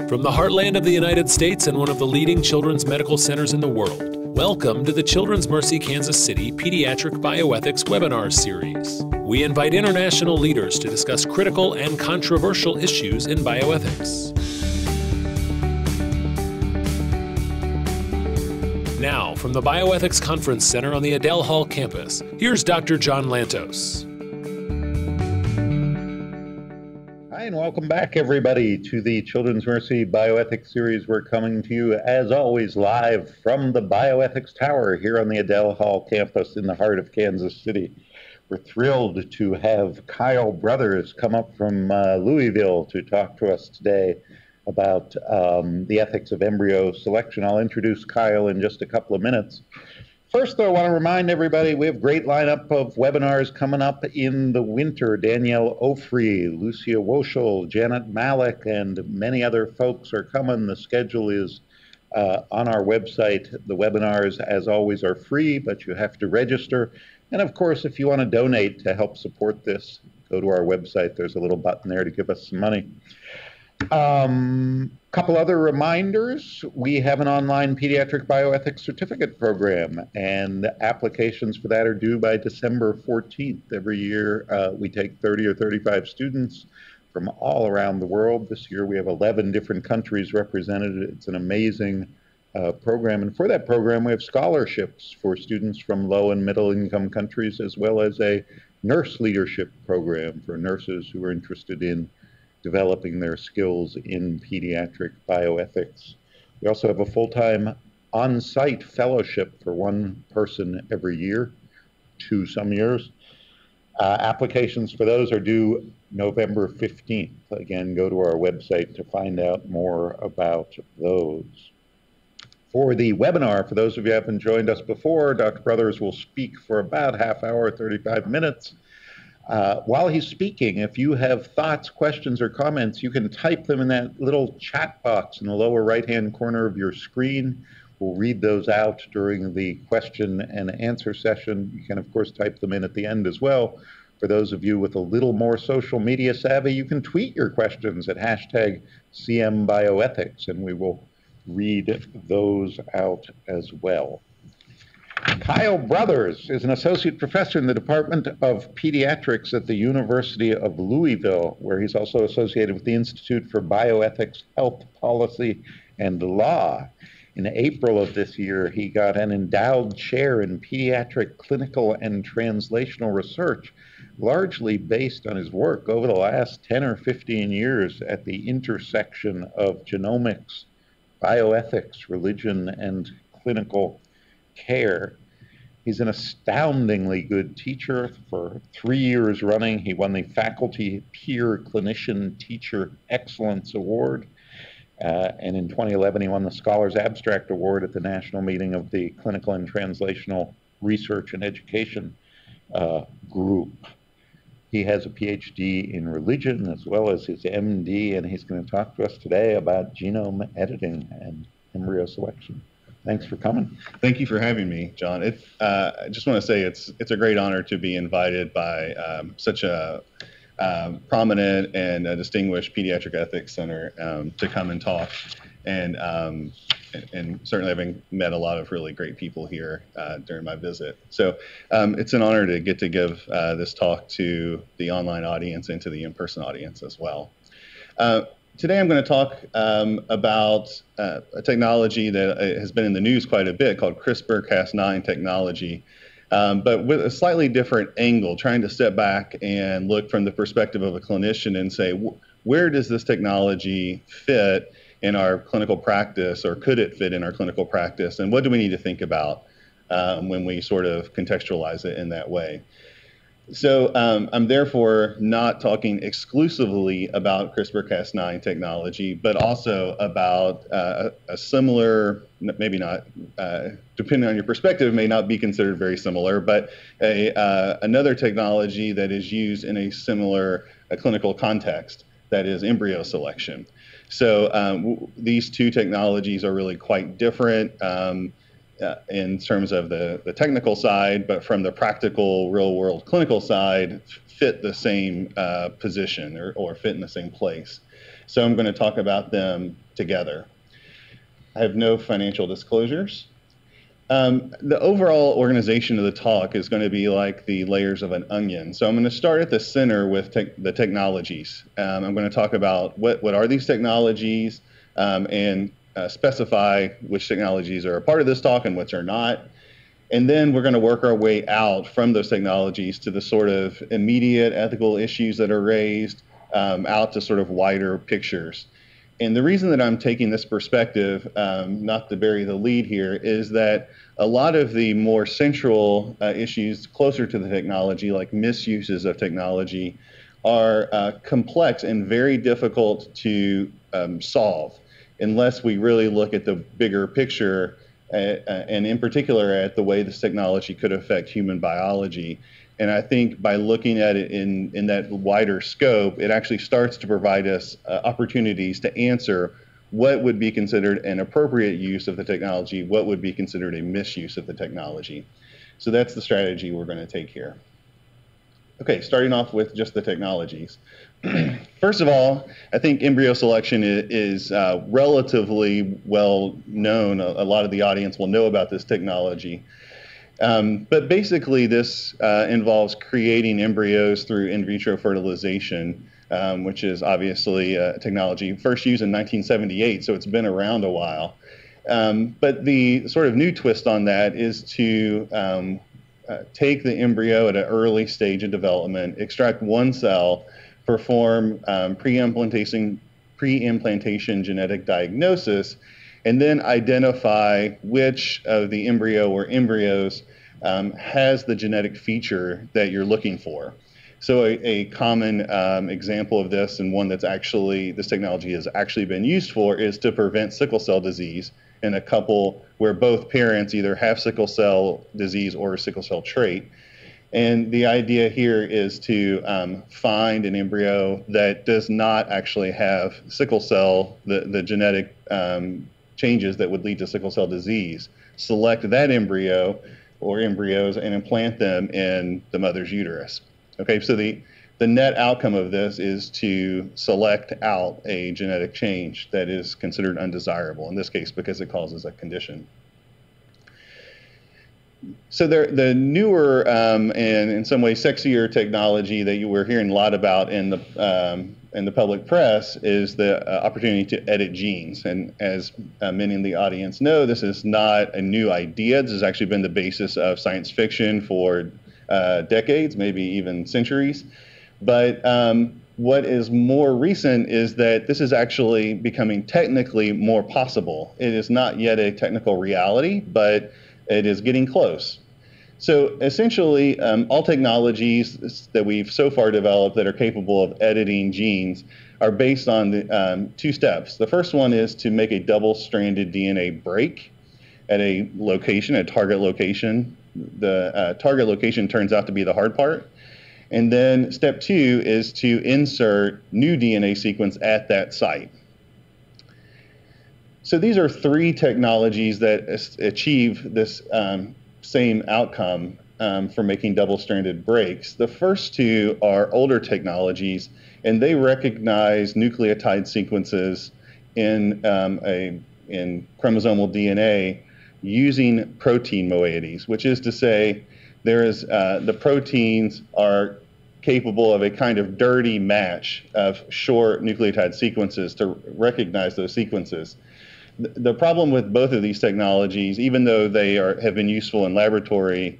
From the heartland of the United States and one of the leading children's medical centers in the world, welcome to the Children's Mercy Kansas City Pediatric Bioethics webinar series. We invite international leaders to discuss critical and controversial issues in bioethics. Now, from the Bioethics Conference Center on the Adele Hall campus, here's Dr. John Lantos. Hi, and welcome back, everybody, to the Children's Mercy Bioethics series. We're coming to you, as always, live from the Bioethics Tower here on the Adele Hall campus in the heart of Kansas City. We're thrilled to have Kyle Brothers come up from Louisville to talk to us today about the ethics of embryo selection. I'll introduce Kyle in just a couple of minutes. First, though, I want to remind everybody we have a great lineup of webinars coming up in the winter. Danielle Ofrey, Lucia Woschel, Janet Malik, and many other folks are coming. The schedule is on our website. The webinars, as always, are free, but you have to register. And of course, if you want to donate to help support this, go to our website. There's a little button there to give us some money. Couple other reminders. We have an online pediatric bioethics certificate program, and applications for that are due by December 14th. Every year we take 30 or 35 students from all around the world. This year we have 11 different countries represented. It's an amazing program, and for that program we have scholarships for students from low and middle income countries, as well as a nurse leadership program for nurses who are interested in developing their skills in pediatric bioethics. We also have a full-time on-site fellowship for one person every year, some years. Applications for those are due November 15th. Again, go to our website to find out more about those. For the webinar, for those of you who haven't joined us before, Dr. Brothers will speak for about a half hour, 35 minutes. While he's speaking, if you have thoughts, questions, or comments, you can type them in that little chat box in the lower right-hand corner of your screen. We'll read those out during the question and answer session. You can, of course, type them in at the end as well. For those of you with a little more social media savvy, you can tweet your questions at hashtag #CMBioethics, and we will read those out as well. Kyle Brothers is an associate professor in the Department of Pediatrics at the University of Louisville, where he's also associated with the Institute for Bioethics, Health Policy, and Law. In April of this year, he got an endowed chair in pediatric clinical and translational research, largely based on his work over the last 10 or 15 years at the intersection of genomics, bioethics, religion, and clinical care. He's an astoundingly good teacher. For 3 years running, he won the Faculty Peer Clinician Teacher Excellence Award. And in 2011, he won the Scholars Abstract Award at the National Meeting of the Clinical and Translational Research and Education Group. He has a PhD in religion as well as his MD, and he's going to talk to us today about genome editing and embryo selection. Thanks for coming. Thank you for having me, John. I just want to say it's a great honor to be invited by such a prominent and a distinguished pediatric ethics center to come and talk. And certainly having met a lot of really great people here during my visit. So it's an honor to get to give this talk to the online audience and to the in-person audience as well. Today I'm going to talk about a technology that has been in the news quite a bit called CRISPR-Cas9 technology, but with a slightly different angle, trying to step back and look from the perspective of a clinician and say, where does this technology fit in our clinical practice, or could it fit in our clinical practice, and what do we need to think about when we sort of contextualize it in that way? So I'm therefore not talking exclusively about CRISPR-Cas9 technology, but also about a similar, maybe not, depending on your perspective, may not be considered very similar, but another technology that is used in a similar clinical context, that is embryo selection. So these two technologies are really quite different in terms of the technical side, but from the practical, real-world clinical side, fit the same position or fit in the same place. So I'm going to talk about them together. I have no financial disclosures. The overall organization of the talk is going to be like the layers of an onion. So I'm going to start at the center with the technologies. I'm going to talk about what are these technologies and specify which technologies are a part of this talk and which are not. And then we're going to work our way out from those technologies to the sort of immediate ethical issues that are raised out to sort of wider pictures. And the reason that I'm taking this perspective, not to bury the lead here, is that a lot of the more central issues closer to the technology, like misuses of technology, are complex and very difficult to solve unless we really look at the bigger picture and in particular at the way this technology could affect human biology. And I think by looking at it in that wider scope, it actually starts to provide us opportunities to answer what would be considered an appropriate use of the technology, what would be considered a misuse of the technology. So that's the strategy we're going to take here. Okay, starting off with just the technologies. First of all, I think embryo selection is relatively well known. A lot of the audience will know about this technology. But basically, this involves creating embryos through in vitro fertilization, which is obviously a technology first used in 1978, so it's been around a while. But the sort of new twist on that is to take the embryo at an early stage of development, extract one cell, perform pre-implantation genetic diagnosis, and then identify which of the embryo or embryos has the genetic feature that you're looking for. So a common example of this, and one that's actually, this technology has actually been used for, is to prevent sickle cell disease in a couple where both parents either have sickle cell disease or a sickle cell trait. And the idea here is to find an embryo that does not actually have sickle cell, the genetic changes that would lead to sickle cell disease, select that embryo or embryos and implant them in the mother's uterus. Okay, so the net outcome of this is to select out a genetic change that is considered undesirable, in this case because it causes a condition. So the newer and in some ways sexier technology that you were hearing a lot about in the public press is the opportunity to edit genes. And as many in the audience know, this is not a new idea. This has actually been the basis of science fiction for decades, maybe even centuries. But what is more recent is that this is actually becoming technically more possible. It is not yet a technical reality, but it is getting close. So essentially, all technologies that we've so far developed that are capable of editing genes are based on the, two steps. The first one is to make a double-stranded DNA break at a location, a target location. The target location turns out to be the hard part. And then step two is to insert new DNA sequence at that site. So these are three technologies that achieve this same outcome for making double-stranded breaks. The first two are older technologies, and they recognize nucleotide sequences in chromosomal DNA using protein moieties, which is to say there is the proteins are capable of a kind of dirty match of short nucleotide sequences to recognize those sequences. The problem with both of these technologies, even though they have been useful in laboratory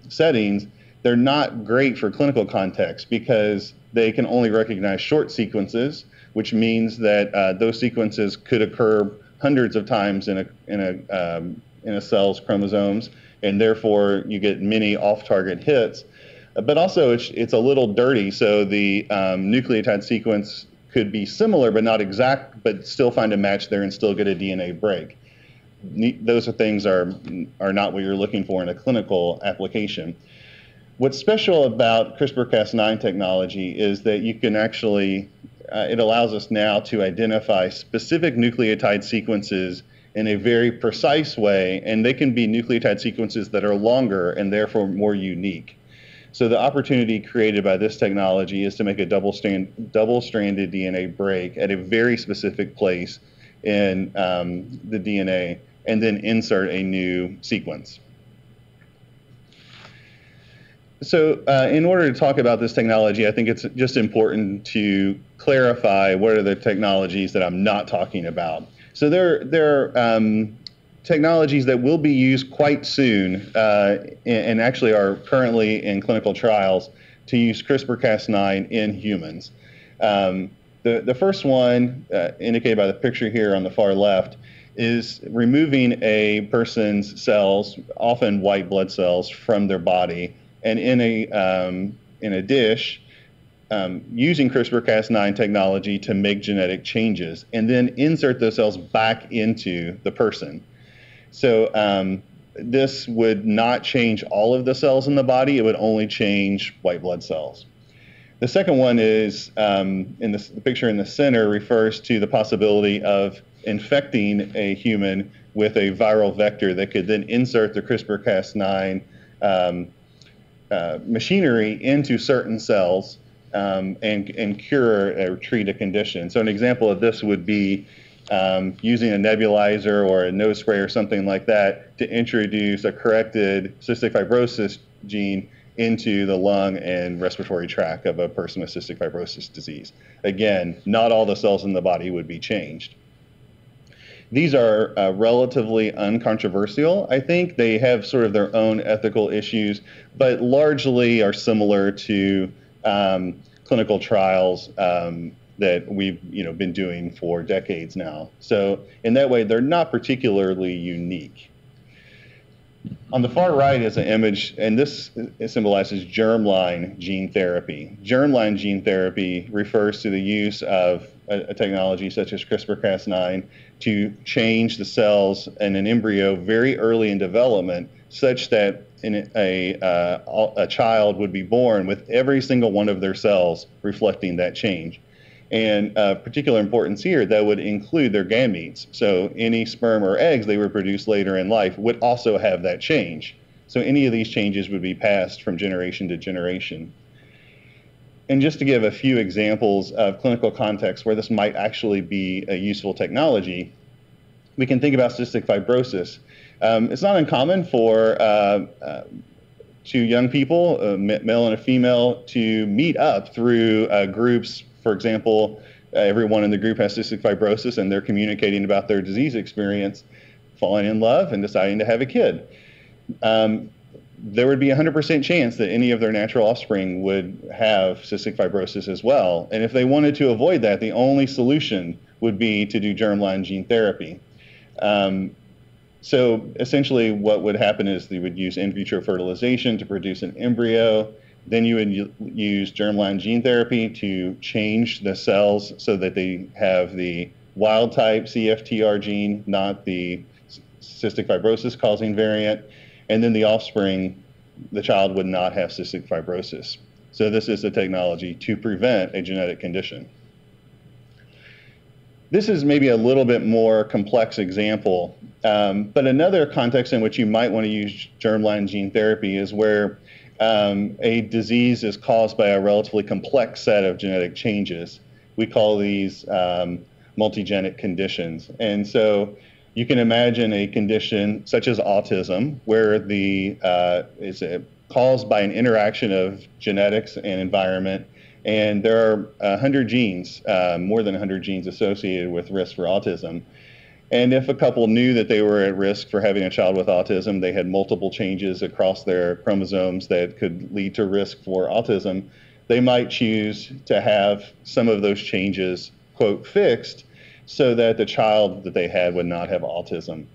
settings, they're not great for clinical context because they can only recognize short sequences, which means that those sequences could occur hundreds of times in a cell's chromosomes, and therefore you get many off-target hits. But also it's a little dirty, so the nucleotide sequence could be similar but not exact, but still find a match there and still get a DNA break. Those things are not what you're looking for in a clinical application. What's special about CRISPR-Cas9 technology is that you can actually, it allows us now to identify specific nucleotide sequences in a very precise way, and they can be nucleotide sequences that are longer and therefore more unique. So the opportunity created by this technology is to make a double-stranded DNA break at a very specific place in the DNA and then insert a new sequence. So in order to talk about this technology, I think it's just important to clarify what are the technologies that I'm not talking about. So there are technologies that will be used quite soon and actually are currently in clinical trials to use CRISPR-Cas9 in humans. The first one, indicated by the picture here on the far left, is removing a person's cells, often white blood cells, from their body, and in a dish, using CRISPR-Cas9 technology to make genetic changes, and then insert those cells back into the person. So this would not change all of the cells in the body, it would only change white blood cells. The second one is, in the picture in the center, refers to the possibility of infecting a human with a viral vector that could then insert the CRISPR-Cas9 machinery into certain cells and cure or treat a condition. So an example of this would be using a nebulizer or a nose spray or something like that to introduce a corrected cystic fibrosis gene into the lung and respiratory tract of a person with cystic fibrosis disease. Again, not all the cells in the body would be changed. These are relatively uncontroversial. I think they have sort of their own ethical issues, but largely are similar to clinical trials that we've been doing for decades now. So in that way, they're not particularly unique. On the far right is an image, and this symbolizes germline gene therapy. Germline gene therapy refers to the use of a technology such as CRISPR-Cas9 to change the cells in an embryo very early in development, such that a child would be born with every single one of their cells reflecting that change. And particular importance here, that would include their gametes. So any sperm or eggs they would produce later in life would also have that change. So any of these changes would be passed from generation to generation. And just to give a few examples of clinical contexts where this might actually be a useful technology, we can think about cystic fibrosis. It's not uncommon for two young people, a male and a female, to meet up through groups. For example, everyone in the group has cystic fibrosis and they're communicating about their disease experience, falling in love, and deciding to have a kid. There would be a 100% chance that any of their natural offspring would have cystic fibrosis as well. And if they wanted to avoid that, the only solution would be to do germline gene therapy. So essentially what would happen is they would use in vitro fertilization to produce an embryo. Then you would use germline gene therapy to change the cells so that they have the wild type CFTR gene, not the cystic fibrosis causing variant. And then the offspring, the child would not have cystic fibrosis. So this is a technology to prevent a genetic condition. This is maybe a little bit more complex example, but another context in which you might want to use germline gene therapy is where a disease is caused by a relatively complex set of genetic changes. We call these multigenic conditions. And so you can imagine a condition such as autism, where it's caused by an interaction of genetics and environment. And there are 100 genes, more than 100 genes associated with risk for autism. And if a couple knew that they were at risk for having a child with autism, they had multiple changes across their chromosomes that could lead to risk for autism, they might choose to have some of those changes, quote, fixed, so that the child that they had would not have autism.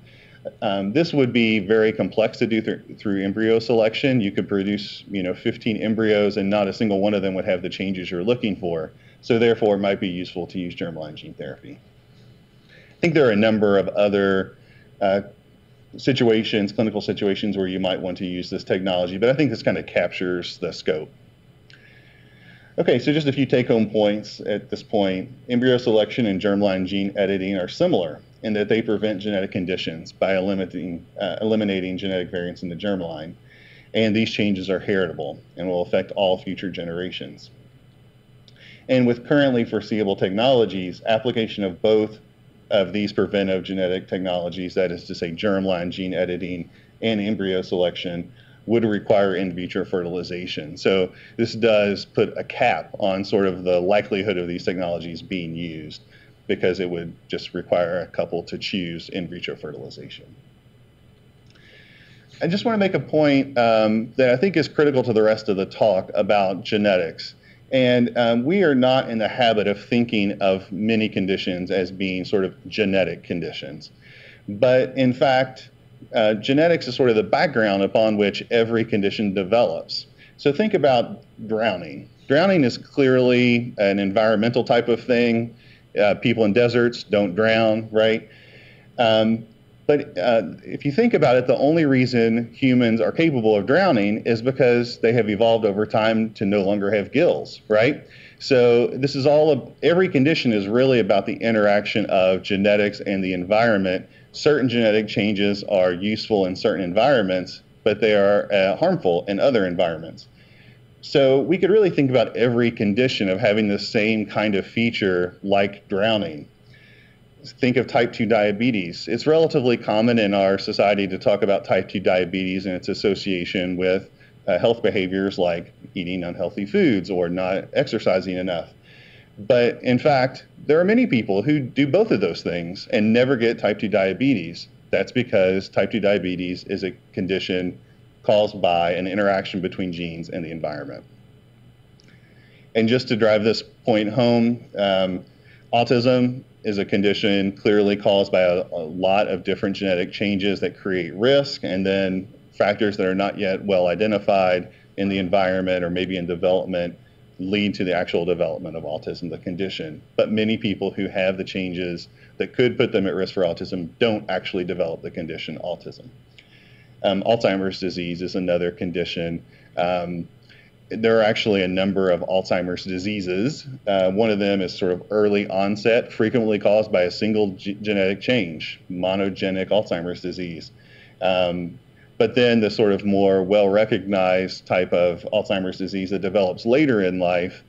This would be very complex to do through embryo selection. You could produce 15 embryos and not a single one of them would have the changes you're looking for. So therefore, it might be useful to use germline gene therapy. I think there are a number of other situations, clinical situations, where you might want to use this technology, but I think this kind of captures the scope. Okay, so just a few take-home points at this point. Embryo selection and germline gene editing are similar in that they prevent genetic conditions by eliminating genetic variants in the germline. and these changes are heritable and will affect all future generations. And with currently foreseeable technologies, application of both of these preventive genetic technologies, that is to say germline gene editing and embryo selection, would require in vitro fertilization. So this does put a cap on sort of the likelihood of these technologies being used, because it would just require a couple to choose in vitro fertilization. I just want to make a point that I think is critical to the rest of the talk about genetics. And we are not in the habit of thinking of many conditions as being sort of genetic conditions. But in fact, genetics is sort of the background upon which every condition develops. So think about drowning. Drowning is clearly an environmental type of thing. People in deserts don't drown, right? But if you think about it, the only reason humans are capable of drowning is because they have evolved over time to no longer have gills, right? So this is every condition is really about the interaction of genetics and the environment. Certain genetic changes are useful in certain environments, but they are harmful in other environments. So we could really think about every condition of having the same kind of feature like drowning. Think of type 2 diabetes. It's relatively common in our society to talk about type 2 diabetes and its association with health behaviors like eating unhealthy foods or not exercising enough. But in fact, there are many people who do both of those things and never get type 2 diabetes. That's because type 2 diabetes is a condition caused by an interaction between genes and the environment. And just to drive this point home, autism is a condition clearly caused by a lot of different genetic changes that create risk, and then factors that are not yet well identified in the environment or maybe in development lead to the actual development of autism, the condition. But many people who have the changes that could put them at risk for autism don't actually develop the condition autism. Alzheimer's disease is another condition. There are actually a number of Alzheimer's diseases. One of them is sort of early onset, frequently caused by a single genetic change, monogenic Alzheimer's disease. But then the sort of more well-recognized type of Alzheimer's disease that develops later in life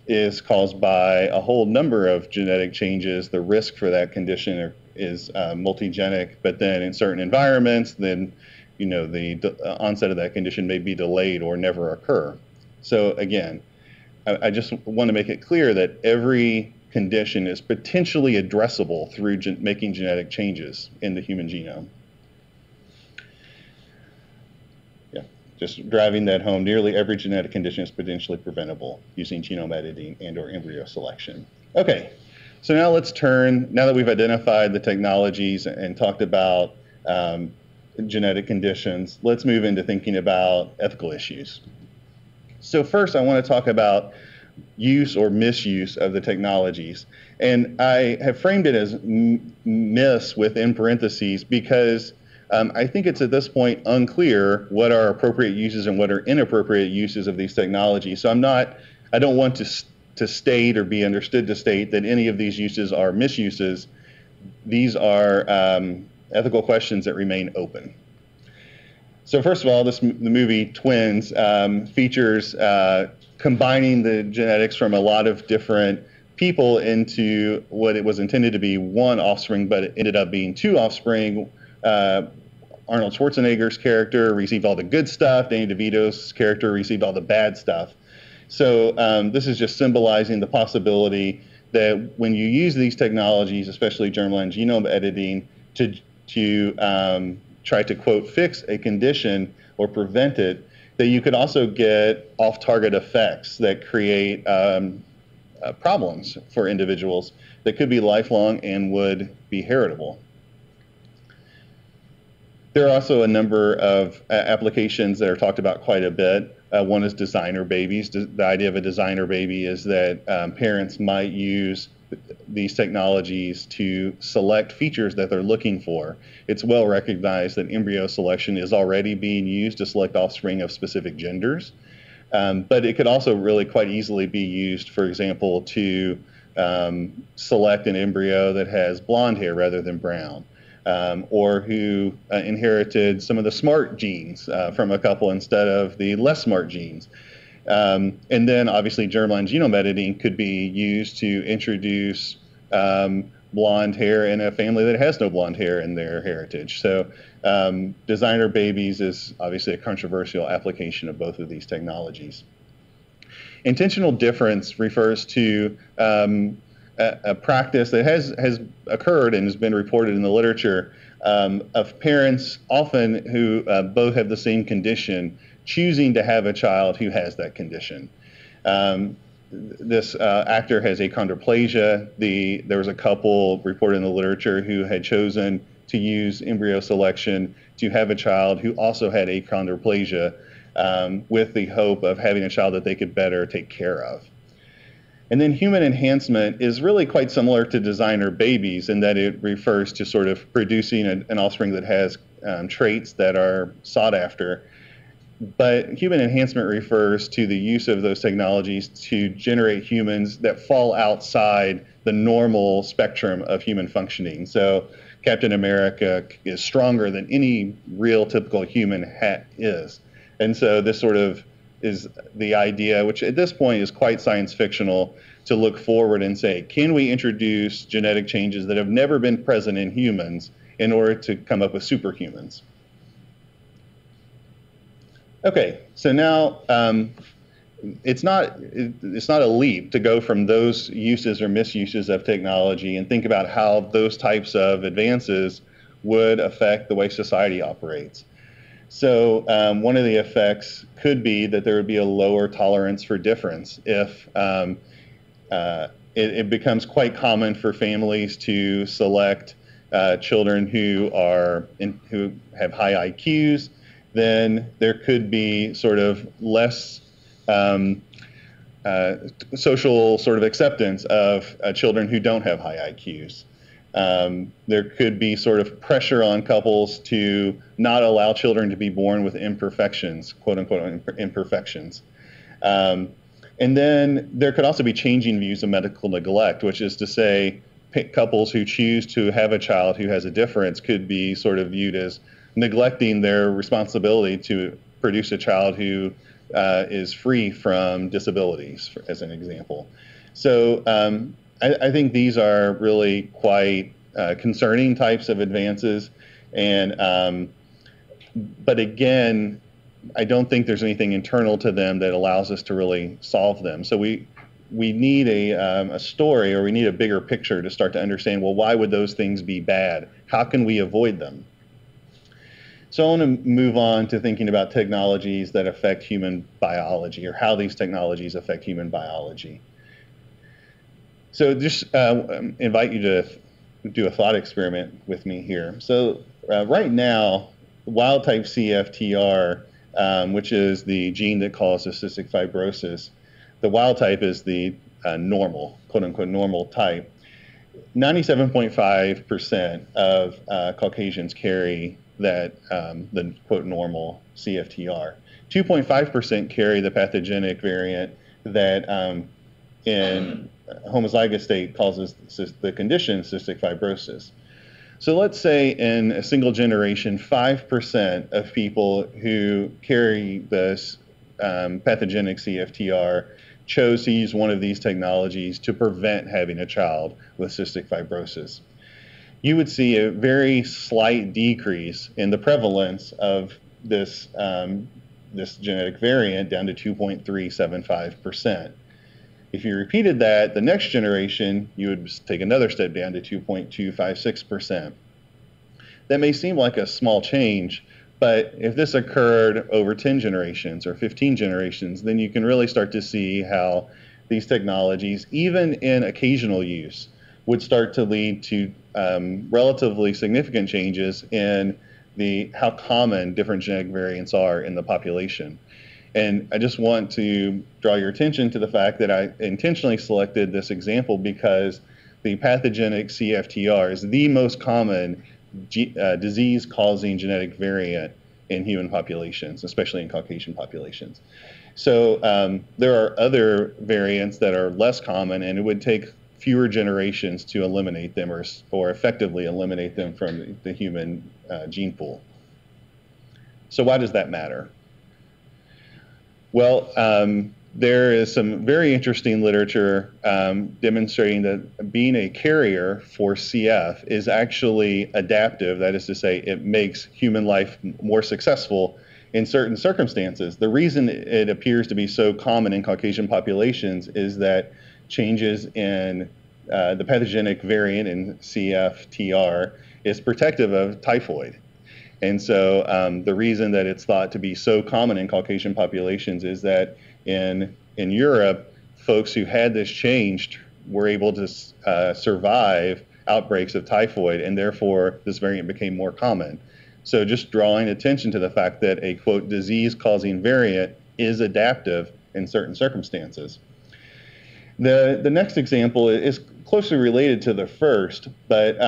is caused by a whole number of genetic changes. The risk for that condition is multigenic, but then in certain environments, then the onset of that condition may be delayed or never occur. So again, I just want to make it clear that every condition is potentially addressable through making genetic changes in the human genome. Yeah, just driving that home, nearly every genetic condition is potentially preventable using genome editing and/or embryo selection. Okay, so now let's turn, now that we've identified the technologies and talked about genetic conditions, let's move into thinking about ethical issues. So first, I want to talk about use or misuse of the technologies. And I have framed it as miss within parentheses because I think it's at this point unclear what are appropriate uses and what are inappropriate uses of these technologies. So I don't want to state or be understood to state that any of these uses are misuses. These are ethical questions that remain open. So first of all, the movie Twins features combining the genetics from a lot of different people into what it was intended to be one offspring, but it ended up being two offspring. Arnold Schwarzenegger's character received all the good stuff. Danny DeVito's character received all the bad stuff. So this is just symbolizing the possibility that when you use these technologies, especially germline genome editing, to try to, quote, fix a condition or prevent it, that you could also get off-target effects that create problems for individuals that could be lifelong and would be heritable. There are also a number of applications that are talked about quite a bit. One is designer babies. The idea of a designer baby is that parents might use these technologies to select features that they're looking for. It's well recognized that embryo selection is already being used to select offspring of specific genders, but it could also really quite easily be used, for example, to select an embryo that has blonde hair rather than brown. or who inherited some of the smart genes from a couple instead of the less smart genes. And then obviously germline genome editing could be used to introduce blonde hair in a family that has no blonde hair in their heritage. So designer babies is obviously a controversial application of both of these technologies. Intentional difference refers to a practice that has occurred and has been reported in the literature of parents often who both have the same condition choosing to have a child who has that condition. This actor has achondroplasia. There was a couple reported in the literature who had chosen to use embryo selection to have a child who also had achondroplasia with the hope of having a child that they could better take care of. And then human enhancement is really quite similar to designer babies in that it refers to sort of producing an offspring that has traits that are sought after. But human enhancement refers to the use of those technologies to generate humans that fall outside the normal spectrum of human functioning. So Captain America is stronger than any real typical human is. And so this sort of is the idea, which at this point is quite science fictional, to look forward and say, can we introduce genetic changes that have never been present in humans in order to come up with superhumans? Okay, so now it's not a leap to go from those uses or misuses of technology and think about how those types of advances would affect the way society operates. So one of the effects could be that there would be a lower tolerance for difference if it becomes quite common for families to select children who have high IQs. Then there could be sort of less social sort of acceptance of children who don't have high IQs. There could be sort of pressure on couples to not allow children to be born with imperfections, quote unquote imperfections. And then there could also be changing views of medical neglect, which is to say couples who choose to have a child who has a difference could be sort of viewed as neglecting their responsibility to produce a child who is free from disabilities, as an example. So I think these are really quite concerning types of advances. And but again, I don't think there's anything internal to them that allows us to really solve them. So we need a story, or we need a bigger picture to start to understand, well, why would those things be bad? How can we avoid them? So I want to move on to thinking about technologies that affect human biology, or how these technologies affect human biology. So just invite you to do a thought experiment with me here. So right now, wild type CFTR, which is the gene that causes cystic fibrosis, the wild type is the normal, quote unquote, normal type. 97.5% of Caucasians carry that, the quote normal CFTR. 2.5% carry the pathogenic variant that in homozygous state causes the condition cystic fibrosis. So let's say in a single generation, 5% of people who carry this pathogenic CFTR chose to use one of these technologies to prevent having a child with cystic fibrosis. You would see a very slight decrease in the prevalence of this, this genetic variant down to 2.375%. If you repeated that, the next generation, you would take another step down to 2.256%. That may seem like a small change, but if this occurred over 10 generations or 15 generations, then you can really start to see how these technologies, even in occasional use, would start to lead to relatively significant changes in how common different genetic variants are in the population. And I just want to draw your attention to the fact that I intentionally selected this example because the pathogenic CFTR is the most common disease-causing genetic variant in human populations, especially in Caucasian populations. So there are other variants that are less common, and it would take fewer generations to eliminate them or effectively eliminate them from the human gene pool. So why does that matter? Well, there is some very interesting literature demonstrating that being a carrier for CF is actually adaptive. That is to say, it makes human life more successful in certain circumstances. The reason it appears to be so common in Caucasian populations is that changes in the pathogenic variant in CFTR is protective of typhoid. And so the reason that it's thought to be so common in Caucasian populations is that in Europe, folks who had this changed were able to survive outbreaks of typhoid, and therefore this variant became more common. So just drawing attention to the fact that a, quote, disease-causing variant is adaptive in certain circumstances. The next example is closely related to the first, but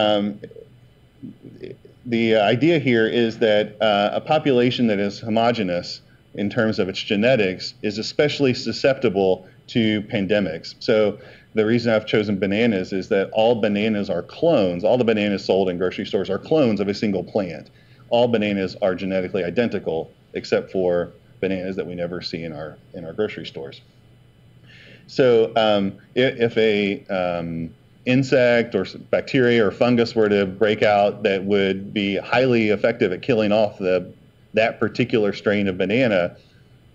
the idea here is that a population that is homogeneous in terms of its genetics is especially susceptible to pandemics. So the reason I've chosen bananas is that all bananas are clones. All the bananas sold in grocery stores are clones of a single plant. All bananas are genetically identical, except for bananas that we never see in our grocery stores. So if a insect or bacteria or fungus were to break out that would be highly effective at killing off that particular strain of banana,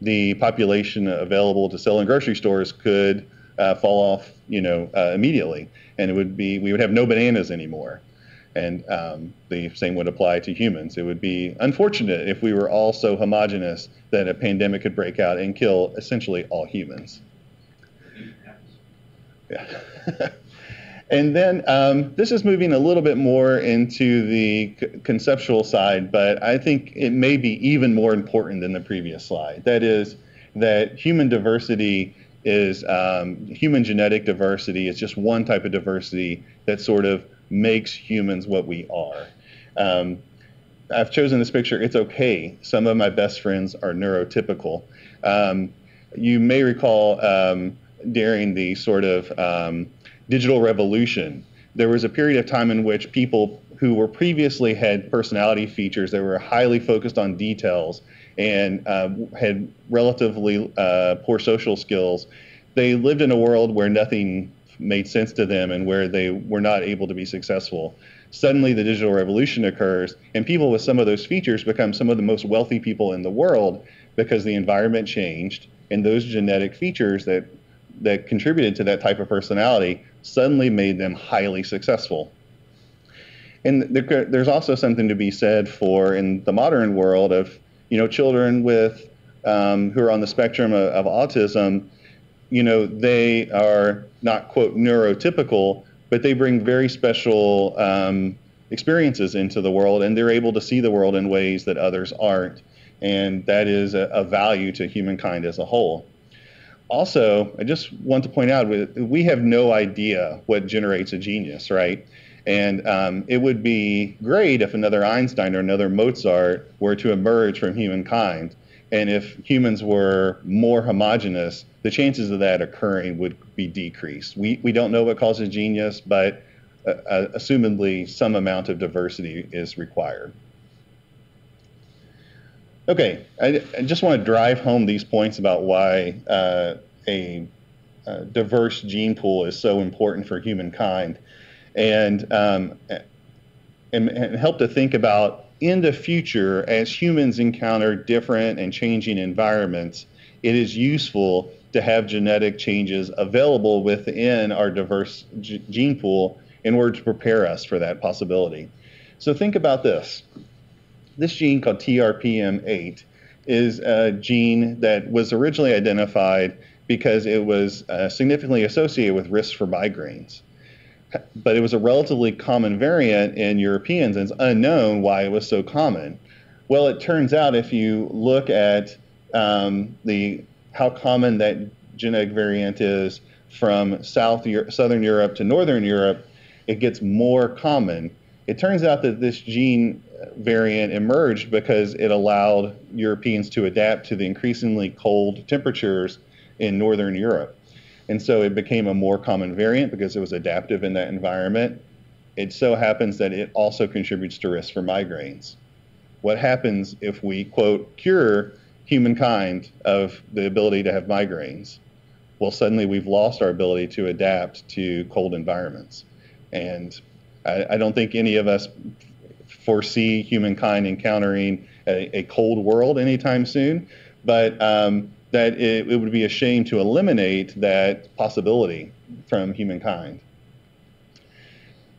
the population available to sell in grocery stores could fall off, immediately, and we would have no bananas anymore. And the same would apply to humans. It would be unfortunate if we were all so homogeneous that a pandemic could break out and kill essentially all humans. Yeah. And then this is moving a little bit more into the conceptual side, but I think it may be even more important than the previous slide. That is that human diversity is, human genetic diversity is just one type of diversity that sort of makes humans what we are. I've chosen this picture. It's okay. Some of my best friends are neurotypical. You may recall during the sort of digital revolution, there was a period of time in which people who were previously had personality features that were highly focused on details and had relatively poor social skills, they lived in a world where nothing made sense to them and where they were not able to be successful. Suddenly the digital revolution occurs, and people with some of those features become some of the most wealthy people in the world because the environment changed, and those genetic features that contributed to that type of personality suddenly made them highly successful. And there's also something to be said for, in the modern world, of children with who are on the spectrum of autism. They are not, quote, neurotypical, but they bring very special experiences into the world, and they're able to see the world in ways that others aren't. And that is a value to humankind as a whole. Also, I just want to point out, we have no idea what generates a genius, right? And it would be great if another Einstein or another Mozart were to emerge from humankind. And if humans were more homogeneous, the chances of that occurring would be decreased. We don't know what causes genius, but assumedly some amount of diversity is required. Okay, I just want to drive home these points about why a diverse gene pool is so important for humankind, and help to think about, in the future, as humans encounter different and changing environments, it is useful to have genetic changes available within our diverse gene pool in order to prepare us for that possibility. So think about this. This gene called TRPM8 is a gene that was originally identified because it was significantly associated with risk for migraines. But it was a relatively common variant in Europeans, and it's unknown why it was so common. Well, it turns out if you look at how common that genetic variant is from Southern Europe to Northern Europe, it gets more common. It turns out that this gene variant emerged because it allowed Europeans to adapt to the increasingly cold temperatures in Northern Europe. And so it became a more common variant because it was adaptive in that environment. It so happens that it also contributes to risk for migraines. What happens if we, quote, cure humankind of the ability to have migraines? Well, suddenly we've lost our ability to adapt to cold environments. And I don't think any of us foresee humankind encountering a cold world anytime soon, but that it would be a shame to eliminate that possibility from humankind.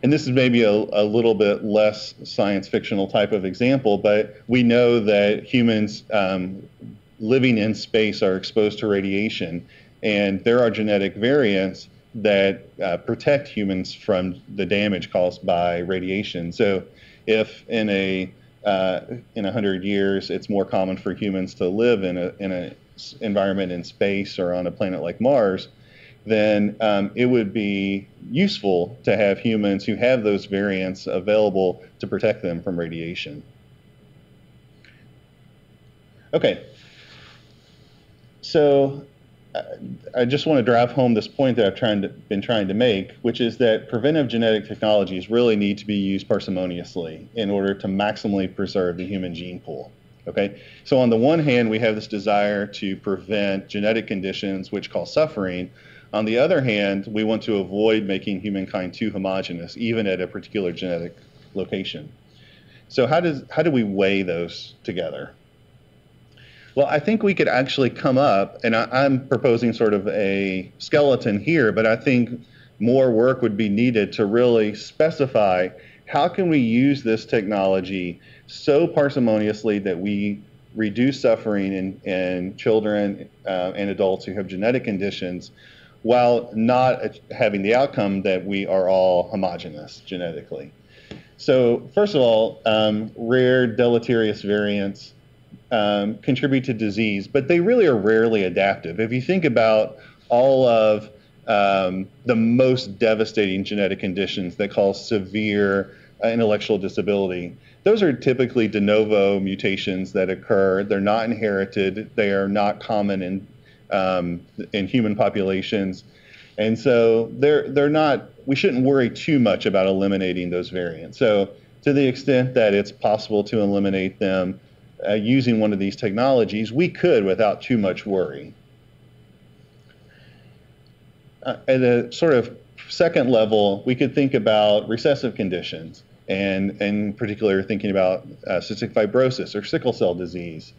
And this is maybe a little bit less science fictional type of example, but we know that humans living in space are exposed to radiation, and there are genetic variants that protect humans from the damage caused by radiation. So if in 100 years it's more common for humans to live in an environment in space or on a planet like Mars, then it would be useful to have humans who have those variants available to protect them from radiation. Okay, so I just want to drive home this point that I've been trying to make, which is that preventive genetic technologies really need to be used parsimoniously in order to maximally preserve the human gene pool. Okay, so on the one hand, we have this desire to prevent genetic conditions which cause suffering. On the other hand, we want to avoid making humankind too homogeneous, even at a particular genetic location. So how do we weigh those together? Well, I think we could actually come up, and I'm proposing sort of a skeleton here, but I think more work would be needed to really specify how can we use this technology so parsimoniously that we reduce suffering in children and adults who have genetic conditions, while not having the outcome that we are all homogeneous genetically. So first of all, rare deleterious variants contribute to disease, but they really are rarely adaptive. If you think about all of the most devastating genetic conditions that cause severe intellectual disability, those are typically de novo mutations that occur. They're not inherited. They are not common in human populations. And so they're not, we shouldn't worry too much about eliminating those variants. So to the extent that it's possible to eliminate them using one of these technologies, we could without too much worry. At a sort of second level, we could think about recessive conditions, and in particular thinking about cystic fibrosis or sickle cell disease.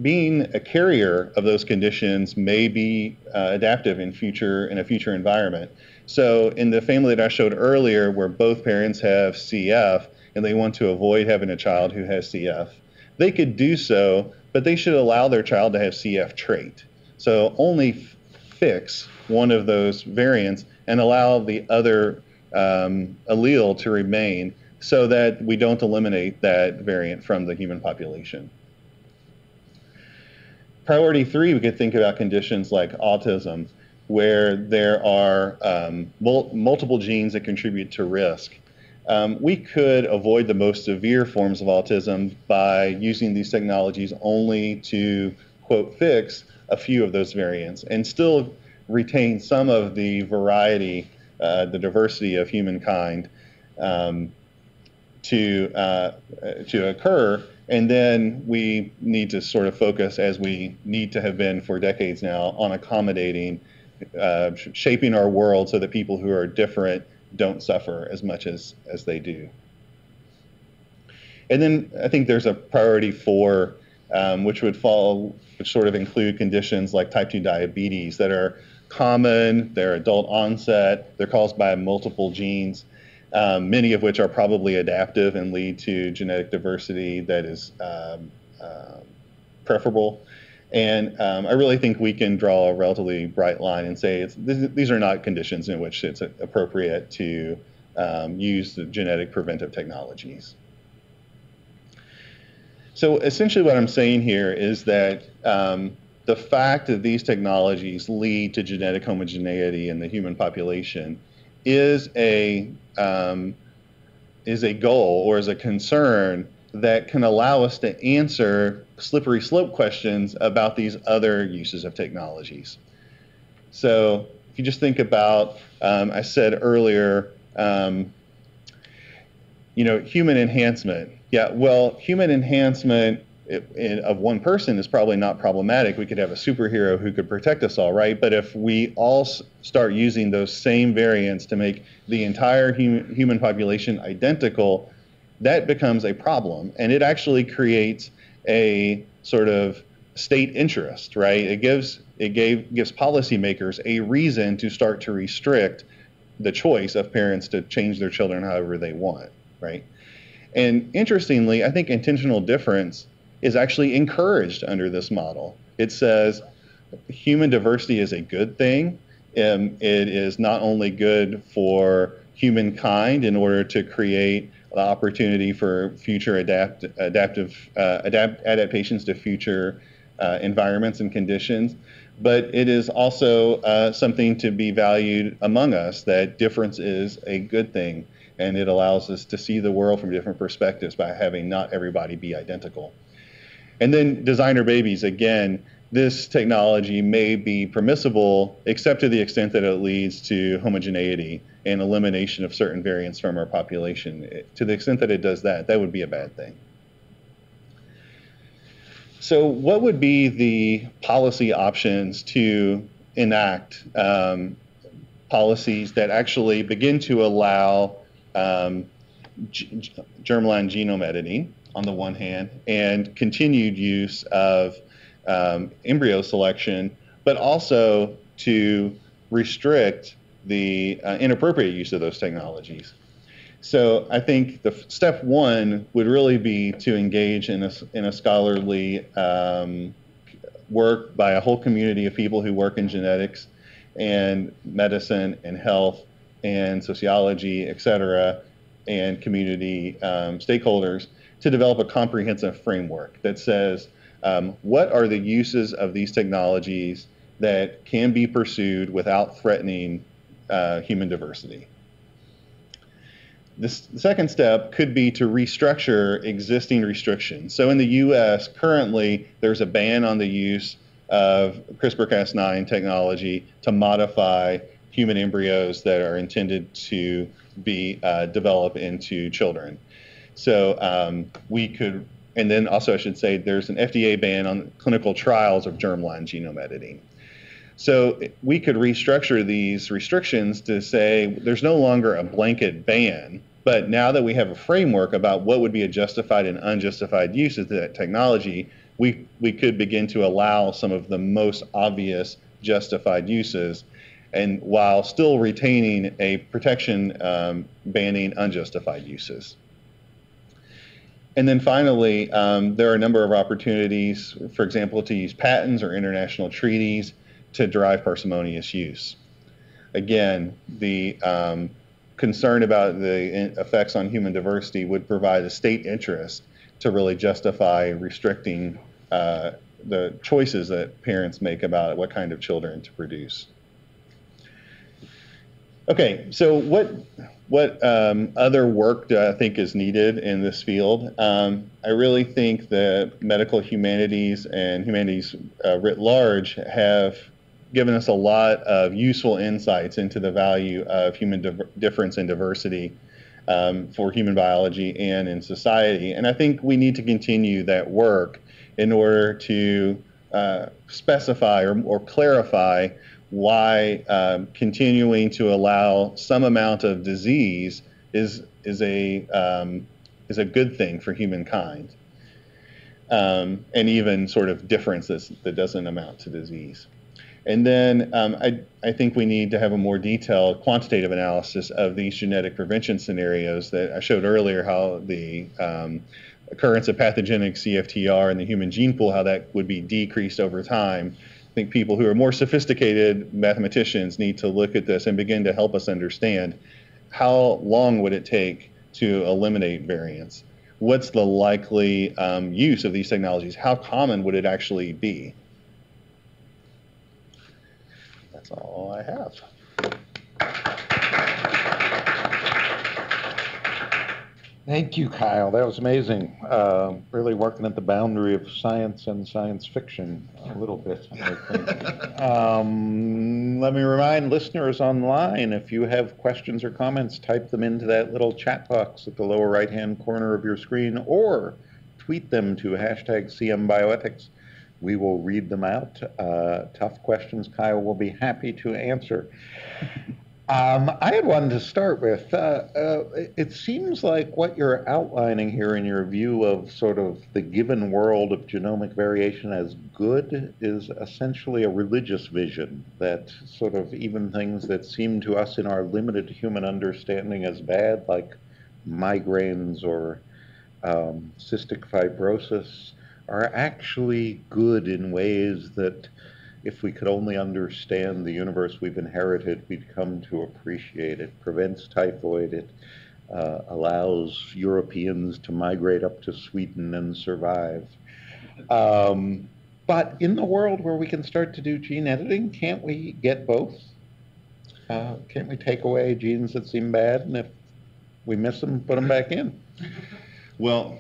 Being a carrier of those conditions may be adaptive in a future environment. So in the family that I showed earlier, where both parents have CF and they want to avoid having a child who has CF, they could do so, but they should allow their child to have CF trait. So only fix one of those variants and allow the other allele to remain so that we don't eliminate that variant from the human population. Priority 3, we could think about conditions like autism, where there are multiple genes that contribute to risk. We could avoid the most severe forms of autism by using these technologies only to, quote, fix a few of those variants and still retain some of the variety, the diversity of humankind to occur. And then we need to sort of focus, as we need to have been for decades now, on accommodating, shaping our world so that people who are different don't suffer as much as they do. And then I think there's a priority 4, which sort of include conditions like type 2 diabetes that are common, they're adult onset, they're caused by multiple genes, many of which are probably adaptive and lead to genetic diversity that is preferable. And I really think we can draw a relatively bright line and say these are not conditions in which it's appropriate to use the genetic preventive technologies. So essentially what I'm saying here is that the fact that these technologies lead to genetic homogeneity in the human population is a goal or is a concern that can allow us to answer slippery slope questions about these other uses of technologies. So if you just think about, I said earlier, human enhancement. Yeah, well, human enhancement of one person is probably not problematic. We could have a superhero who could protect us all, right? But if we all start using those same variants to make the entire human population identical, that becomes a problem. And it actually creates a sort of state interest, right? It gives policymakers a reason to start to restrict the choice of parents to change their children however they want, right? And interestingly, I think intentional difference is actually encouraged under this model. It says human diversity is a good thing. It is not only good for humankind in order to create the opportunity for future adaptations to future environments and conditions, but it is also something to be valued among us, that difference is a good thing, and it allows us to see the world from different perspectives by having not everybody be identical. And then designer babies, again, this technology may be permissible except to the extent that it leads to homogeneity and elimination of certain variants from our population. To the extent that it does that, that would be a bad thing. So what would be the policy options to enact policies that actually begin to allow germline genome editing on the one hand, and continued use of embryo selection, but also to restrict the inappropriate use of those technologies? So I think the step one would really be to engage in a scholarly work by a whole community of people who work in genetics and medicine and health and sociology, et cetera, and community stakeholders, to develop a comprehensive framework that says what are the uses of these technologies that can be pursued without threatening human diversity. The second step could be to restructure existing restrictions. So in the US, currently, there's a ban on the use of CRISPR-Cas9 technology to modify human embryos that are intended to be developed into children. So we could, and then also I should say there's an FDA ban on clinical trials of germline genome editing. So we could restructure these restrictions to say there's no longer a blanket ban, but now that we have a framework about what would be a justified and unjustified use of that technology, we could begin to allow some of the most obvious justified uses, and while still retaining a protection banning unjustified uses. And then finally, there are a number of opportunities, for example, to use patents or international treaties to drive parsimonious use. Again, the concern about the effects on human diversity would provide a state interest to really justify restricting the choices that parents make about what kind of children to produce. Okay, so what other work do I think is needed in this field? I really think the medical humanities and humanities writ large have given us a lot of useful insights into the value of human difference and diversity for human biology and in society. And I think we need to continue that work in order to specify or clarify why continuing to allow some amount of disease is a good thing for humankind, and even sort of difference that doesn't amount to disease. And then I think we need to have a more detailed quantitative analysis of these genetic prevention scenarios that I showed earlier, how the occurrence of pathogenic CFTR in the human gene pool, how that would be decreased over time. I think people who are more sophisticated mathematicians need to look at this and begin to help us understand how long would it take to eliminate variants? What's the likely use of these technologies? How common would it actually be? That's all I have. Thank you, Kyle. That was amazing. Really working at the boundary of science and science fiction a little bit, I think. And let me remind listeners online, if you have questions or comments, type them into that little chat box at the lower right-hand corner of your screen, or tweet them to hashtag #CMBioethics. We will read them out. Tough questions Kyle will be happy to answer. I had one to start with. It seems like what you're outlining here in your view of sort of the given world of genomic variation as good is essentially a religious vision, that sort of even things that seem to us in our limited human understanding as bad, like migraines or cystic fibrosis, are actually good in ways that if we could only understand the universe we've inherited, we'd come to appreciate it. Prevents typhoid. It allows Europeans to migrate up to Sweden and survive. But in the world where we can start to do gene editing, can't we get both? Can't we take away genes that seem bad, and if we miss them, put them back in? Well,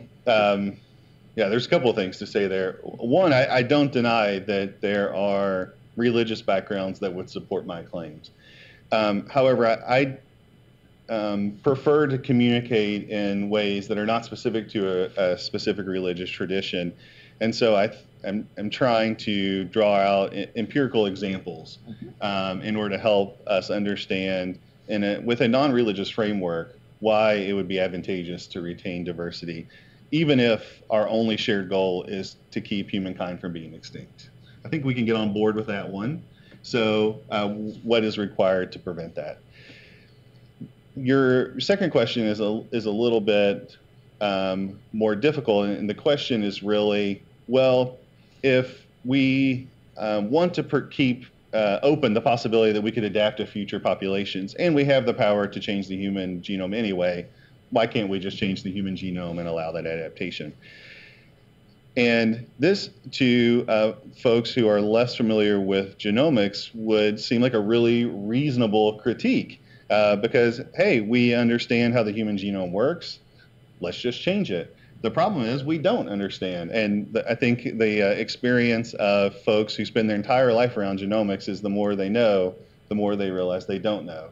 yeah, there's a couple of things to say there. One, I don't deny that there are religious backgrounds that would support my claims. However, I prefer to communicate in ways that are not specific to a specific religious tradition. And so I'm trying to draw out empirical examples in order to help us understand, with a non-religious framework, why it would be advantageous to retain diversity, even if our only shared goal is to keep humankind from being extinct. I think we can get on board with that one. So what is required to prevent that? Your second question is a little bit more difficult, and the question is really, well, if we want to keep open the possibility that we could adapt to future populations, and we have the power to change the human genome anyway, why can't we just change the human genome and allow that adaptation? And this, to folks who are less familiar with genomics, would seem like a really reasonable critique because, hey, we understand how the human genome works. Let's just change it. The problem is we don't understand. And I think the experience of folks who spend their entire life around genomics is the more they know, the more they realize they don't know.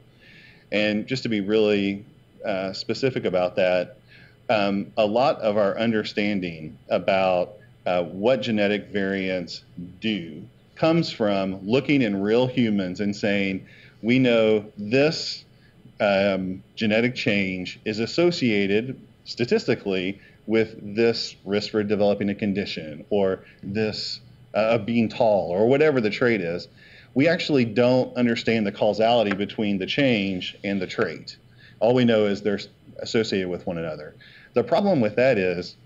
And just to be really specific about that, a lot of our understanding about what genetic variants do comes from looking in real humans and saying, we know this genetic change is associated statistically with this risk for developing a condition, or this being tall, or whatever the trait is. We actually don't understand the causality between the change and the trait. All we know is they're associated with one another. The problem with that is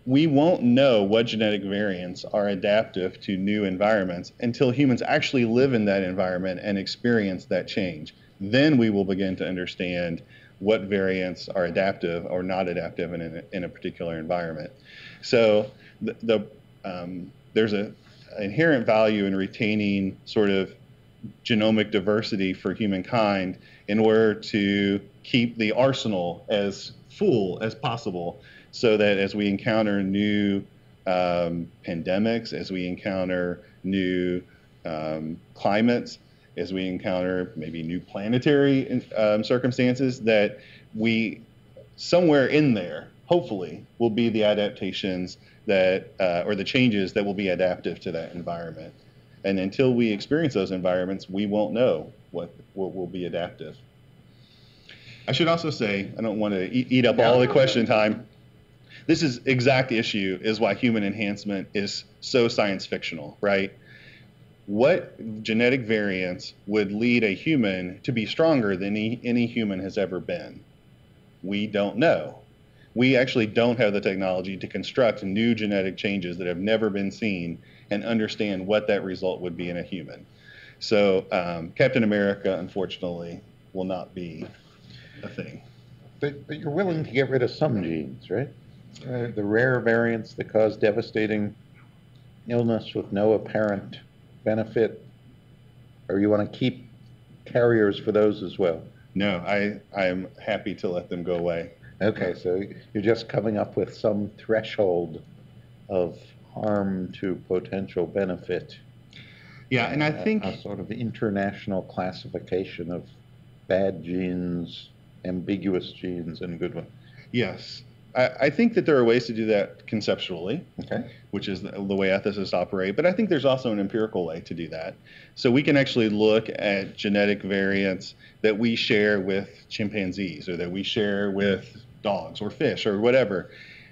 we won't know what genetic variants are adaptive to new environments until humans actually live in that environment and experience that change. Then we will begin to understand what variants are adaptive or not adaptive in a particular environment. So there's an inherent value in retaining sort of genomic diversity for humankind in order to keep the arsenal as full as possible, so that as we encounter new pandemics, as we encounter new climates, as we encounter maybe new planetary circumstances, that we, somewhere in there, hopefully, will be the adaptations that, or the changes that will be adaptive to that environment. And until we experience those environments, we won't know what will be adaptive. I should also say, I don't want to eat up all the question time. This is exact issue is why human enhancement is so science fictional, right? What genetic variants would lead a human to be stronger than any human has ever been? We don't know. We actually don't have the technology to construct new genetic changes that have never been seen and understand what that result would be in a human. So Captain America, unfortunately, will not be a thing. But you're willing to get rid of some genes, right? The rare variants that cause devastating illness with no apparent benefit, or you want to keep carriers for those as well? No, I'm happy to let them go away. Okay, so you're just coming up with some threshold of harm to potential benefit. Yeah, and I think a sort of international classification of bad genes, ambiguous genes, and good ones. yes. I think that there are ways to do that conceptually, Okay. which is the way ethicists operate, but I think there's also an empirical way to do that. So we can actually look at genetic variants that we share with chimpanzees or that we share with dogs or fish or whatever,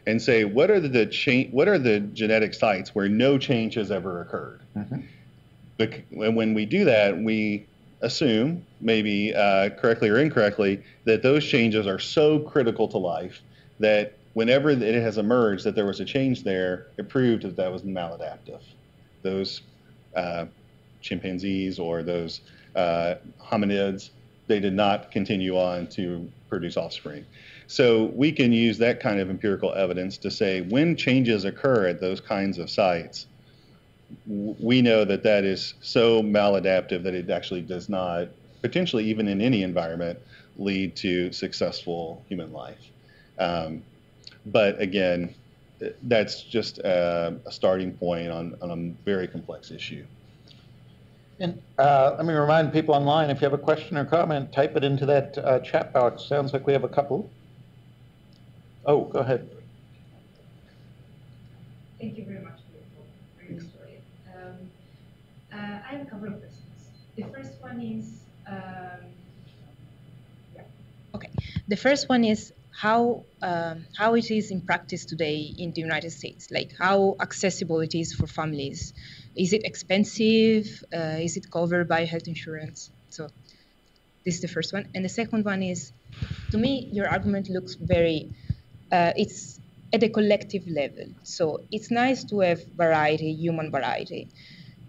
and say what are the genetic sites where no change has ever occurred. And when we do that, we assume, maybe correctly or incorrectly, that those changes are so critical to life that whenever it has emerged that there was a change there, it proved that that was maladaptive. Those chimpanzees or those hominids, they did not continue on to produce offspring. So we can use that kind of empirical evidence to say when changes occur at those kinds of sites, we know that that is so maladaptive that it actually does not, potentially even in any environment, lead to successful human life. But again, that's just a starting point on a very complex issue. And let me remind people online, if you have a question or comment, type it into that chat box. Sounds like we have a couple. Oh, go ahead. Thank you very much for your story. I have a couple of questions. The first one is, Okay. The first one is how it is in practice today in the United States, like how accessible it is for families. Is it expensive? Is it covered by health insurance? So this is the first one. And the second one is, to me, your argument looks very, it's at a collective level. So it's nice to have variety, human variety.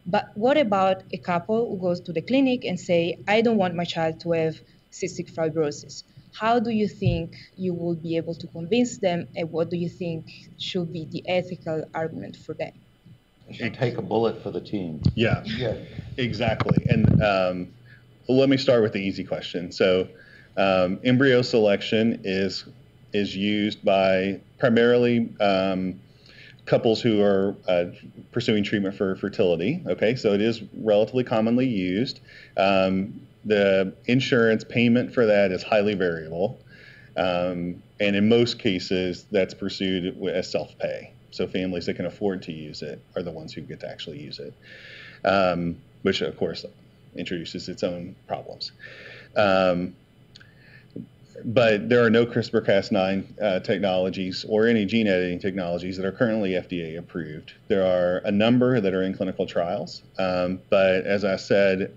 But what about a couple who goes to the clinic and say, I don't want my child to have cystic fibrosis? How do you think you will be able to convince them, and what do you think should be the ethical argument for them? You should take a bullet for the team. Yeah, Yeah. exactly. And let me start with the easy question. So embryo selection is used by primarily couples who are pursuing treatment for fertility. Okay, so it is relatively commonly used. The insurance payment for that is highly variable. And in most cases, that's pursued as self-pay. So families that can afford to use it are the ones who get to actually use it, which of course introduces its own problems. But there are no CRISPR-Cas9 technologies or any gene editing technologies that are currently FDA approved. There are a number that are in clinical trials, but as I said,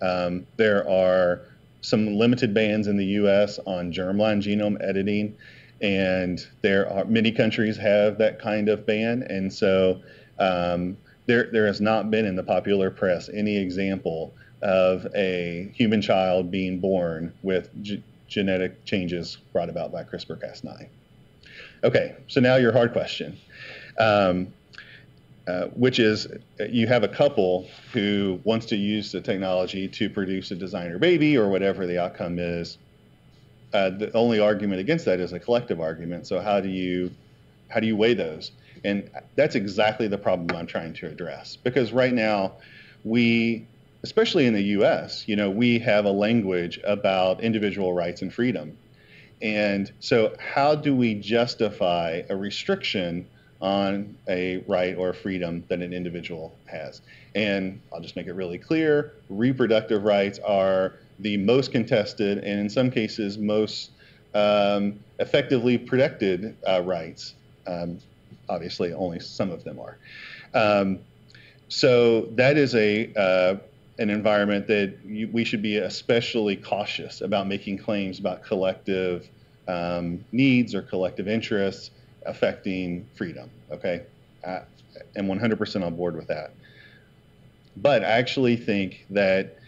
there are some limited bans in the US on germline genome editing, and there are many countries have that kind of ban, and so there has not been in the popular press any example of a human child being born with genetic changes brought about by CRISPR-Cas9. Okay, so now your hard question, which is you have a couple who wants to use the technology to produce a designer baby or whatever the outcome is. The only argument against that is a collective argument. So how do you weigh those? And that's exactly the problem I'm trying to address, because right now especially in the US, we have a language about individual rights and freedom. And so how do we justify a restriction on a right or a freedom that an individual has? And I'll just make it really clear, reproductive rights are the most contested and in some cases most effectively protected rights. Obviously, only some of them are. So that is an environment that we should be especially cautious about making claims about collective needs or collective interests affecting freedom, okay? I'm 100% on board with that. But I actually think that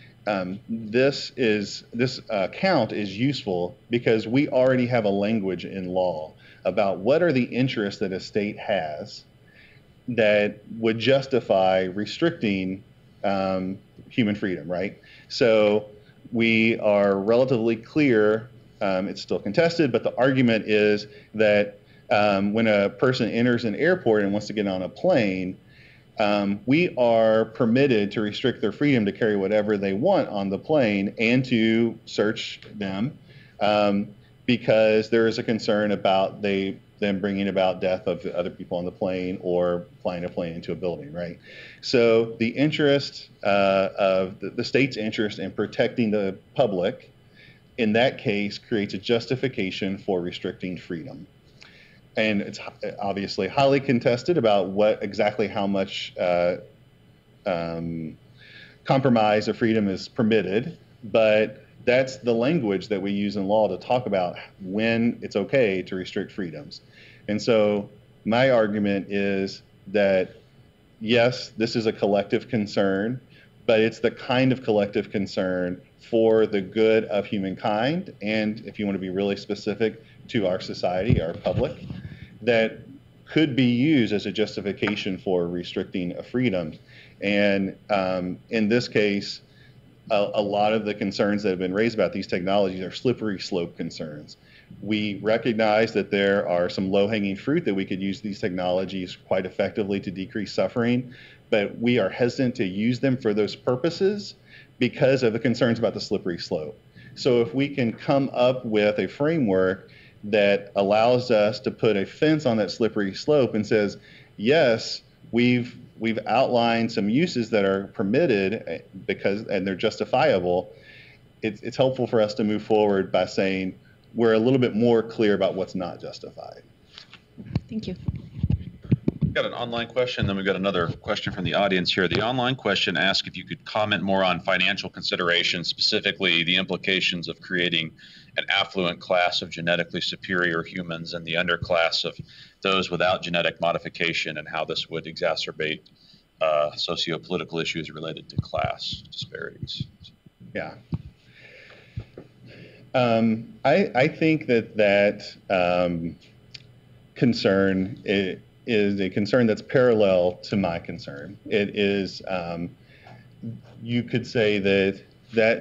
this count is useful because we already have a language in law about what are the interests that a state has that would justify restricting human freedom, right? So we are relatively clear, it's still contested, but the argument is that when a person enters an airport and wants to get on a plane, we are permitted to restrict their freedom to carry whatever they want on the plane and to search them because there is a concern about them bringing about death of other people on the plane or flying a plane into a building, right? So the interest of the state's interest in protecting the public in that case creates a justification for restricting freedom. And it's obviously highly contested about how much compromise of freedom is permitted, but that's the language that we use in law to talk about when it's okay to restrict freedoms. And so my argument is that, yes, this is a collective concern, but it's the kind of collective concern for the good of humankind, and if you want to be really specific, to our society, our public, that could be used as a justification for restricting a freedom. And in this case, a lot of the concerns that have been raised about these technologies are slippery slope concerns. We recognize that there are some low-hanging fruit that we could use these technologies quite effectively to decrease suffering, but we are hesitant to use them for those purposes because of the concerns about the slippery slope. So if we can come up with a framework that allows us to put a fence on that slippery slope and says, yes, we've outlined some uses that are permitted and they're justifiable, it's helpful for us to move forward by saying we're a little bit more clear about what's not justified. Thank you. We've got an online question, then we've got another question from the audience here. The online question asks if you could comment more on financial considerations, specifically the implications of creating an affluent class of genetically superior humans and the underclass of those without genetic modification, and how this would exacerbate socio-political issues related to class disparities. Yeah. I think that concern is a concern that's parallel to my concern. It is, you could say that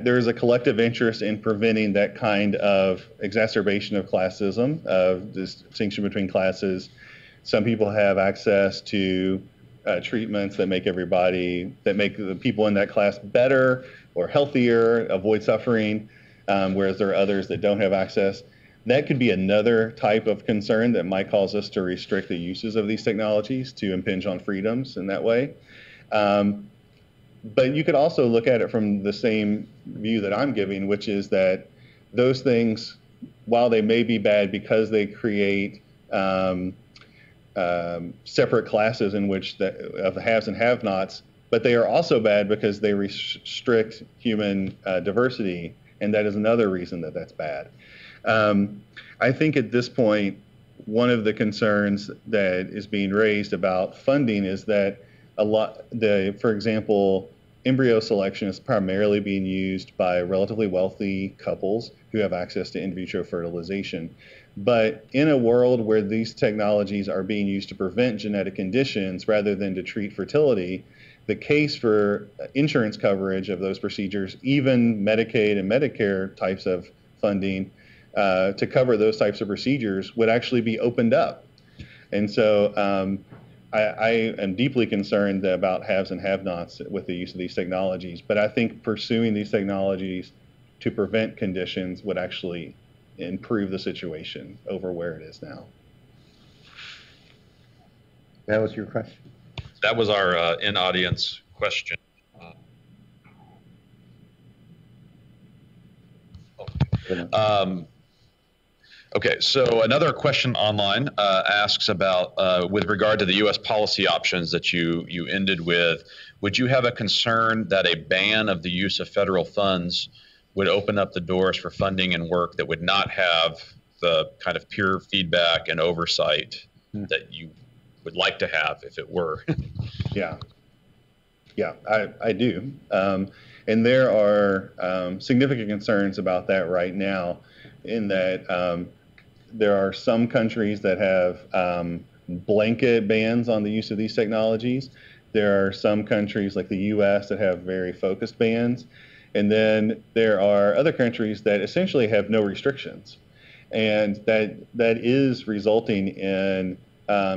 there is a collective interest in preventing that kind of exacerbation of classism, of distinction between classes. Some people have access to treatments that make the people in that class better or healthier, avoid suffering, whereas there are others that don't have access. That could be another type of concern that might cause us to restrict the uses of these technologies to impinge on freedoms in that way. But you could also look at it from the same view that I'm giving, which is that those things, while they may be bad because they create separate classes in which of haves and have-nots, but they are also bad because they restrict human diversity, and that is another reason that that's bad. I think at this point, one of the concerns that is being raised about funding is that for example, embryo selection is primarily being used by relatively wealthy couples who have access to in vitro fertilization. But in a world where these technologies are being used to prevent genetic conditions rather than to treat fertility, the case for insurance coverage of those procedures, even Medicaid and Medicare types of funding, to cover those types of procedures would actually be opened up. And so I am deeply concerned about haves and have-nots with the use of these technologies, but I think pursuing these technologies to prevent conditions would actually improve the situation over where it is now. That was your question? That was our in-audience question. Okay, so another question online asks about, with regard to the U.S. policy options that you ended with, would you have a concern that a ban of the use of federal funds would open up the doors for funding and work that would not have the kind of peer feedback and oversight that you would like to have if it were? Yeah, I do. And there are significant concerns about that right now, in that there are some countries that have blanket bans on the use of these technologies. There are some countries like the US that have very focused bans. And then there are other countries that essentially have no restrictions. And that is resulting in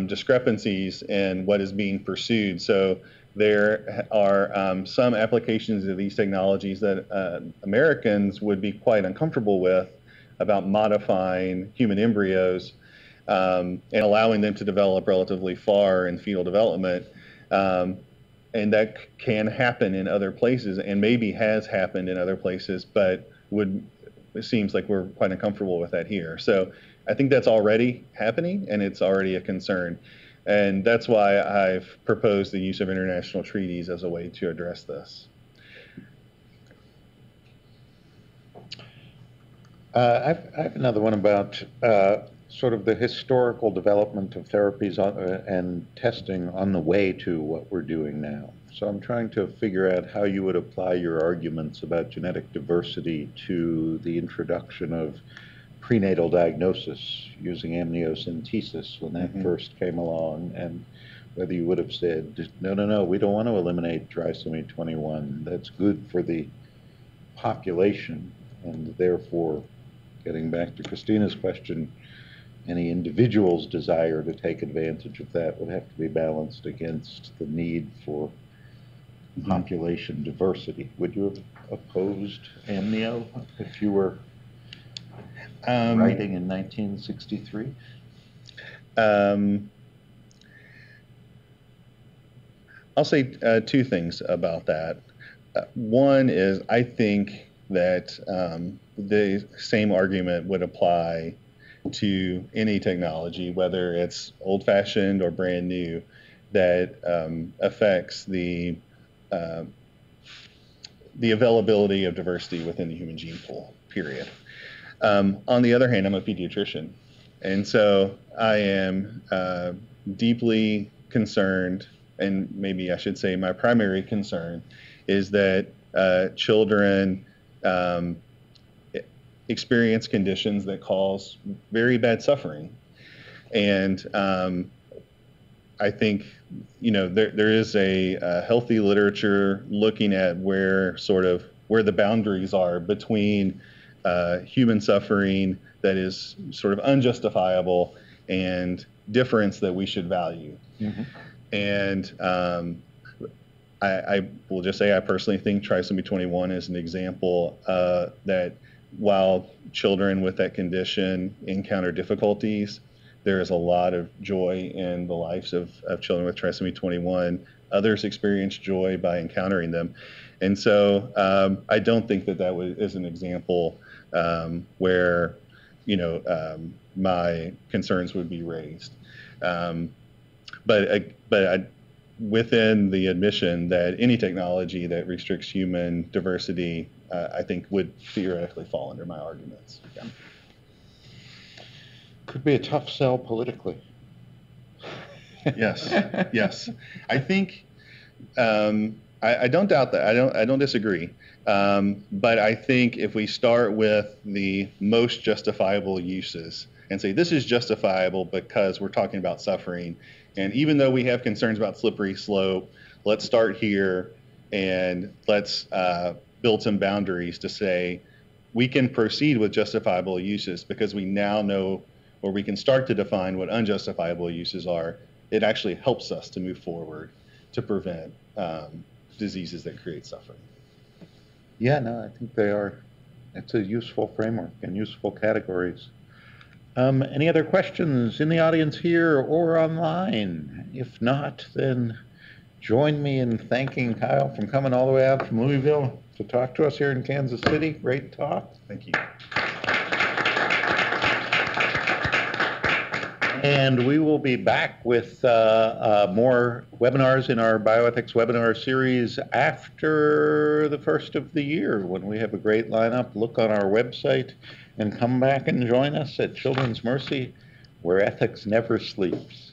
discrepancies in what is being pursued. So there are some applications of these technologies that Americans would be quite uncomfortable with, about modifying human embryos and allowing them to develop relatively far in fetal development. And that can happen in other places, and maybe has happened in other places, but it seems like we're quite uncomfortable with that here. So I think that's already happening, and it's already a concern. And that's why I've proposed the use of international treaties as a way to address this. I have another one about sort of the historical development of therapies and testing on the way to what we're doing now. So I'm trying to figure out how you would apply your arguments about genetic diversity to the introduction of prenatal diagnosis using amniocentesis when that first came along, and whether you would have said, no, we don't want to eliminate trisomy 21. That's good for the population, and therefore, getting back to Christina's question, any individual's desire to take advantage of that would have to be balanced against the need for population diversity. Would you have opposed amnio if you were writing in 1963? I'll say two things about that. One is, I think that the same argument would apply to any technology, whether it's old-fashioned or brand new, that affects the availability of diversity within the human gene pool, period. On the other hand, I'm a pediatrician, and so I am deeply concerned, and maybe I should say my primary concern, is that children experience conditions that cause very bad suffering. And I think, there is a healthy literature looking at where the boundaries are between human suffering that is sort of unjustifiable and difference that we should value. And I will just say I personally think trisomy 21 is an example that while children with that condition encounter difficulties, there is a lot of joy in the lives of children with trisomy 21. Others experience joy by encountering them. And so I don't think that is an example where, my concerns would be raised. But within the admission that any technology that restricts human diversity, I think would theoretically fall under my arguments. Yeah. Could be a tough sell politically. Yes, yes. I think I don't doubt that. I don't disagree. But I think if we start with the most justifiable uses and say this is justifiable because we're talking about suffering, and even though we have concerns about slippery slope, let's start here and let's build some boundaries to say we can proceed with justifiable uses because we now know, or we can start to define what unjustifiable uses are. It actually helps us to move forward to prevent diseases that create suffering. Yeah, no, I think they are. It's a useful framework and useful categories. Any other questions in the audience here or online? If not, then join me in thanking Kyle for coming all the way out from Louisville to talk to us here in Kansas City. Great talk. Thank you. And we will be back with more webinars in our bioethics webinar series after the first of the year when we have a great lineup. Look on our website and come back and join us at Children's Mercy, where ethics never sleeps.